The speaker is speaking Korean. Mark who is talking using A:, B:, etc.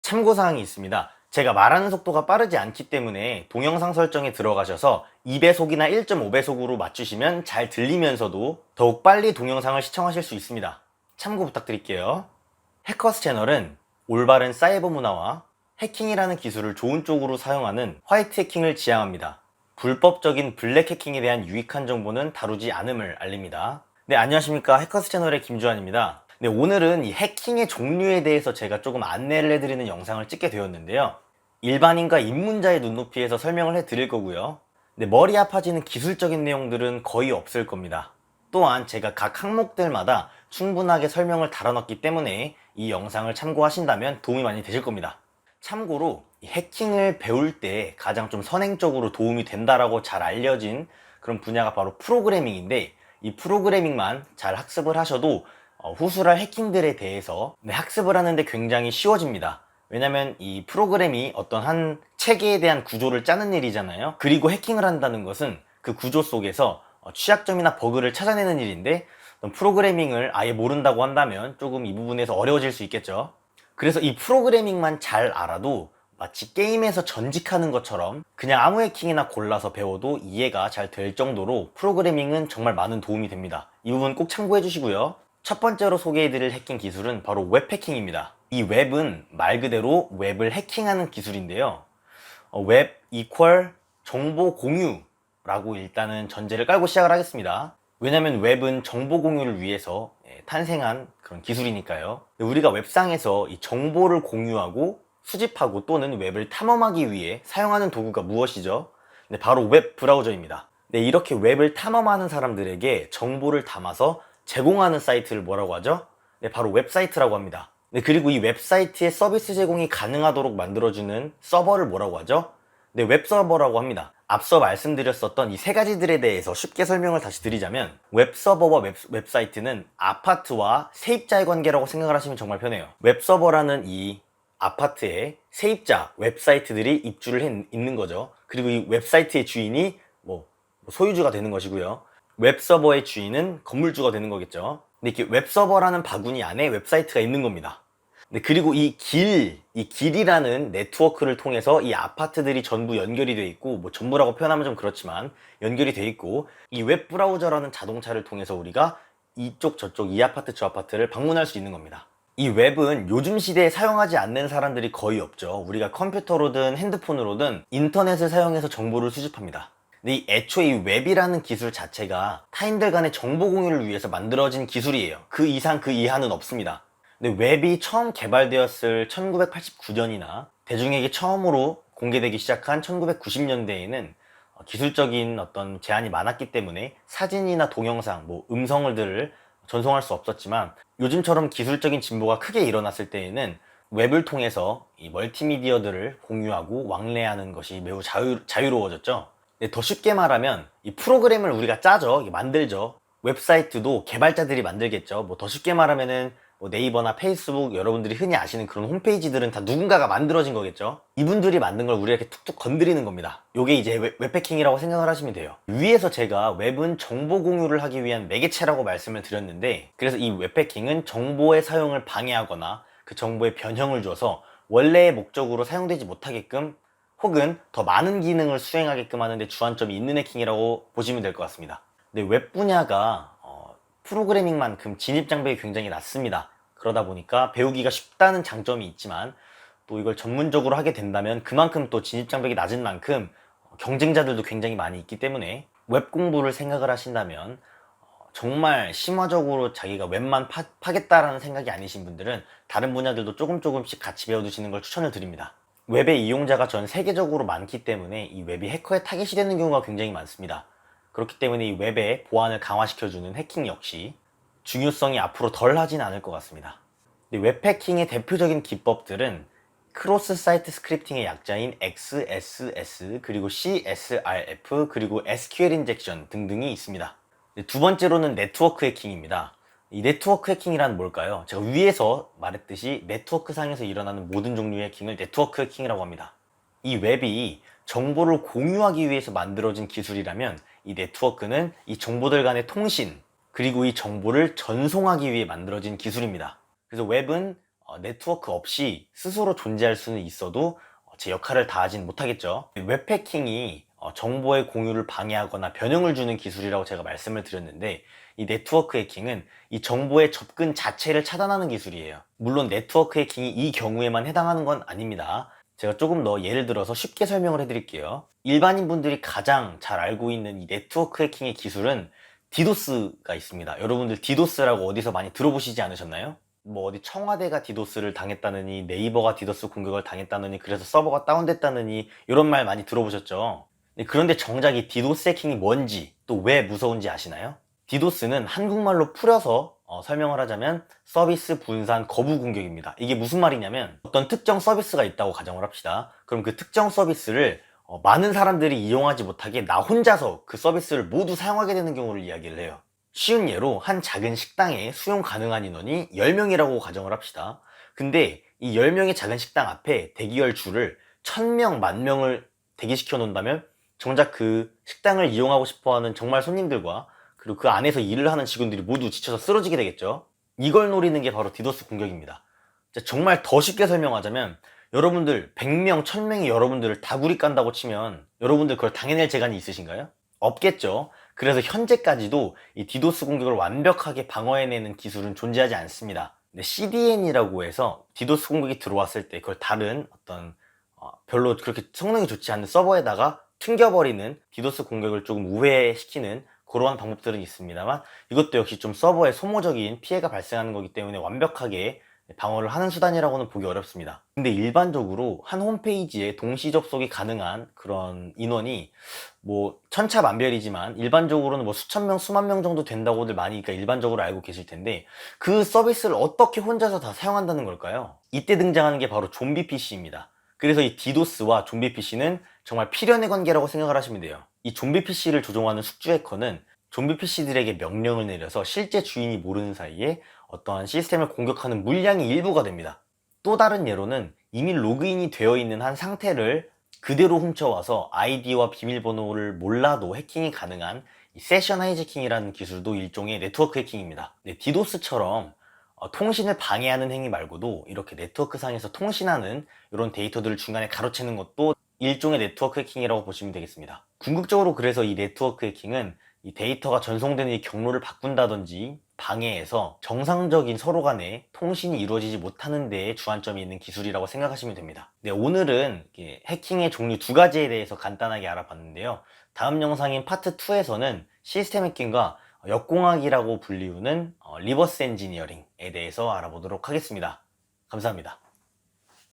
A: 참고사항이 있습니다. 제가 말하는 속도가 빠르지 않기 때문에 동영상 설정에 들어가셔서 2배속이나 1.5배속으로 맞추시면 잘 들리면서도 더욱 빨리 동영상을 시청하실 수 있습니다. 참고 부탁드릴게요. 해커스 채널은 올바른 사이버 문화와 해킹이라는 기술을 좋은 쪽으로 사용하는 화이트 해킹을 지향합니다. 불법적인 블랙 해킹에 대한 유익한 정보는 다루지 않음을 알립니다. 네, 안녕하십니까. 해커스 채널의 김주환입니다. 네, 오늘은 이 해킹의 종류에 대해서 제가 조금 안내를 해드리는 영상을 찍게 되었는데요. 일반인과 입문자의 눈높이에서 설명을 해드릴 거고요. 네, 머리 아파지는 기술적인 내용들은 거의 없을 겁니다. 또한 제가 각 항목들마다 충분하게 설명을 달아놨기 때문에 이 영상을 참고하신다면 도움이 많이 되실 겁니다. 참고로 이 해킹을 배울 때 가장 좀 선행적으로 도움이 된다라고 잘 알려진 그런 분야가 바로 프로그래밍인데, 이 프로그래밍만 잘 학습을 하셔도 후술할 해킹들에 대해서 학습을 하는데 굉장히 쉬워집니다. 왜냐면 이 프로그램이 어떤 한 체계에 대한 구조를 짜는 일이잖아요. 그리고 해킹을 한다는 것은 그 구조 속에서 취약점이나 버그를 찾아내는 일인데, 프로그래밍을 아예 모른다고 한다면 조금 이 부분에서 어려워질 수 있겠죠. 그래서 이 프로그래밍만 잘 알아도 마치 게임에서 전직하는 것처럼 그냥 아무 해킹이나 골라서 배워도 이해가 잘 될 정도로 프로그래밍은 정말 많은 도움이 됩니다. 이 부분 꼭 참고해 주시고요. 첫 번째로 소개해드릴 해킹 기술은 바로 웹 해킹입니다. 이 웹은 말 그대로 웹을 해킹하는 기술인데요. 웹 이퀄 정보 공유라고 일단은 전제를 깔고 시작을 하겠습니다. 왜냐면 웹은 정보 공유를 위해서 탄생한 그런 기술이니까요. 우리가 웹상에서 이 정보를 공유하고 수집하고 또는 웹을 탐험하기 위해 사용하는 도구가 무엇이죠? 네, 바로 웹 브라우저입니다. 네, 이렇게 웹을 탐험하는 사람들에게 정보를 담아서 제공하는 사이트를 뭐라고 하죠? 네, 바로 웹사이트라고 합니다. 네, 그리고 이 웹사이트의 서비스 제공이 가능하도록 만들어주는 서버를 뭐라고 하죠? 네, 웹서버라고 합니다. 앞서 말씀드렸었던 이 세 가지들에 대해서 쉽게 설명을 다시 드리자면, 웹서버와 웹사이트는 아파트와 세입자의 관계라고 생각을 하시면 정말 편해요. 웹서버라는 이 아파트에 세입자 웹사이트들이 입주를 있는 거죠. 그리고 이 웹사이트의 주인이 소유주가 되는 것이고요. 웹서버의 주인은 건물주가 되는 거겠죠. 근데 이렇게 웹서버라는 바구니 안에 웹사이트가 있는 겁니다. 네, 그리고 이 길이라는 네트워크를 통해서 이 아파트들이 전부 연결이 돼 있고, 전부라고 표현하면 좀 그렇지만 연결이 돼 있고, 이 웹브라우저라는 자동차를 통해서 우리가 이쪽 저쪽 이 아파트 저 아파트를 방문할 수 있는 겁니다. 이 웹은 요즘 시대에 사용하지 않는 사람들이 거의 없죠. 우리가 컴퓨터로든 핸드폰으로든 인터넷을 사용해서 정보를 수집합니다. 근데 애초에 이 웹이라는 기술 자체가 타인들 간의 정보 공유를 위해서 만들어진 기술이에요. 그 이상 그 이하는 없습니다. 근데 웹이 처음 개발되었을 1989년이나 대중에게 처음으로 공개되기 시작한 1990년대에는 기술적인 어떤 제한이 많았기 때문에 사진이나 동영상, 음성들을 전송할 수 없었지만, 요즘처럼 기술적인 진보가 크게 일어났을 때에는 웹을 통해서 이 멀티미디어들을 공유하고 왕래하는 것이 매우 자유로워졌죠. 더 쉽게 말하면 이 프로그램을 우리가 짜죠. 만들죠. 웹사이트도 개발자들이 만들겠죠. 더 쉽게 말하면은 네이버나 페이스북, 여러분들이 흔히 아시는 그런 홈페이지들은 다 누군가가 만들어진 거겠죠. 이분들이 만든 걸 우리가 이렇게 툭툭 건드리는 겁니다. 요게 이제 웹해킹이라고 생각을 하시면 돼요. 위에서 제가 웹은 정보 공유를 하기 위한 매개체라고 말씀을 드렸는데, 그래서 이 웹해킹은 정보의 사용을 방해하거나 그 정보에 변형을 줘서 원래의 목적으로 사용되지 못하게끔, 혹은 더 많은 기능을 수행하게끔 하는데 주안점이 있는 해킹이라고 보시면 될 것 같습니다. 근데 웹 분야가 프로그래밍만큼 진입장벽이 굉장히 낮습니다. 그러다 보니까 배우기가 쉽다는 장점이 있지만, 또 이걸 전문적으로 하게 된다면 그만큼 또 진입장벽이 낮은 만큼 경쟁자들도 굉장히 많이 있기 때문에, 웹 공부를 생각을 하신다면 정말 심화적으로 자기가 웹만 파겠다라는 생각이 아니신 분들은 다른 분야들도 조금씩 같이 배워두시는 걸 추천을 드립니다. 웹의 이용자가 전 세계적으로 많기 때문에 이 웹이 해커의 타깃이 되는 경우가 굉장히 많습니다. 그렇기 때문에 이 웹의 보안을 강화시켜주는 해킹 역시 중요성이 앞으로 덜 하진 않을 것 같습니다. 웹 해킹의 대표적인 기법들은 크로스 사이트 스크립팅의 약자인 XSS, 그리고 CSRF, 그리고 SQL 인젝션 등등이 있습니다. 두 번째로는 네트워크 해킹입니다. 이 네트워크 해킹이란 뭘까요? 제가 위에서 말했듯이 네트워크 상에서 일어나는 모든 종류의 해킹을 네트워크 해킹이라고 합니다. 이 웹이 정보를 공유하기 위해서 만들어진 기술이라면, 이 네트워크는 이 정보들 간의 통신, 그리고 이 정보를 전송하기 위해 만들어진 기술입니다. 그래서 웹은 네트워크 없이 스스로 존재할 수는 있어도 제 역할을 다하진 못하겠죠. 웹해킹이 정보의 공유를 방해하거나 변형을 주는 기술이라고 제가 말씀을 드렸는데, 이 네트워크 해킹은 이 정보의 접근 자체를 차단하는 기술이에요. 물론 네트워크 해킹이 이 경우에만 해당하는 건 아닙니다. 제가 조금 더 예를 들어서 쉽게 설명을 해드릴게요. 일반인 분들이 가장 잘 알고 있는 이 네트워크 해킹의 기술은 디도스가 있습니다. 여러분들 디도스라고 어디서 많이 들어보시지 않으셨나요? 뭐 어디 청와대가 디도스를 당했다느니, 네이버가 디도스 공격을 당했다느니, 그래서 서버가 다운됐다느니, 이런 말 많이 들어보셨죠? 그런데 정작 이 디도스 해킹이 뭔지, 또 왜 무서운지 아시나요? 디도스는 한국말로 풀어서 설명을 하자면 서비스 분산 거부 공격입니다. 이게 무슨 말이냐면, 어떤 특정 서비스가 있다고 가정을 합시다. 그럼 그 특정 서비스를 많은 사람들이 이용하지 못하게 나 혼자서 그 서비스를 모두 사용하게 되는 경우를 이야기를 해요. 쉬운 예로 한 작은 식당에 수용 가능한 인원이 10명이라고 가정을 합시다. 근데 이 10명의 작은 식당 앞에 대기할 줄을 1000명, 10,000명을 대기시켜 놓는다면 정작 그 식당을 이용하고 싶어하는 정말 손님들과 그리고 그 안에서 일을 하는 직원들이 모두 지쳐서 쓰러지게 되겠죠. 이걸 노리는 게 바로 디도스 공격입니다. 정말 더 쉽게 설명하자면, 여러분들 100명, 1000명이 여러분들을 다구리 깐다고 치면 여러분들 그걸 당해낼 재간이 있으신가요? 없겠죠. 그래서 현재까지도 이 디도스 공격을 완벽하게 방어해내는 기술은 존재하지 않습니다. CDN이라고 해서 디도스 공격이 들어왔을 때 그걸 다른 어떤 별로 그렇게 성능이 좋지 않은 서버에다가 튕겨버리는 디도스 공격을 조금 우회시키는 그러한 방법들은 있습니다만, 이것도 역시 좀 서버에 소모적인 피해가 발생하는 거기 때문에 완벽하게 방어를 하는 수단이라고는 보기 어렵습니다. 근데 일반적으로 한 홈페이지에 동시 접속이 가능한 그런 인원이 뭐 천차만별이지만 일반적으로는 뭐 수천 명, 수만 명 정도 된다고들 많이 일반적으로 알고 계실 텐데, 그 서비스를 어떻게 혼자서 다 사용한다는 걸까요? 이때 등장하는 게 바로 좀비 PC입니다. 그래서 이 디도스와 좀비 PC는 정말 필연의 관계라고 생각을 하시면 돼요. 이 좀비 PC를 조종하는 숙주 해커는 좀비 PC들에게 명령을 내려서 실제 주인이 모르는 사이에 어떠한 시스템을 공격하는 물량의 일부가 됩니다. 또 다른 예로는 이미 로그인이 되어 있는 한 상태를 그대로 훔쳐와서 아이디와 비밀번호를 몰라도 해킹이 가능한 이 세션 하이제킹이라는 기술도 일종의 네트워크 해킹입니다. 디도스처럼 통신을 방해하는 행위 말고도 이렇게 네트워크 상에서 통신하는 이런 데이터들을 중간에 가로채는 것도 일종의 네트워크 해킹이라고 보시면 되겠습니다. 궁극적으로 그래서 이 네트워크 해킹은 이 데이터가 전송되는 이 경로를 바꾼다든지 방해해서 정상적인 서로 간의 통신이 이루어지지 못하는 데에 주안점이 있는 기술이라고 생각하시면 됩니다. 네, 오늘은 해킹의 종류 두 가지에 대해서 간단하게 알아봤는데요. 다음 영상인 파트 2에서는 시스템 해킹과 역공학이라고 불리우는 리버스 엔지니어링에 대해서 알아보도록 하겠습니다. 감사합니다.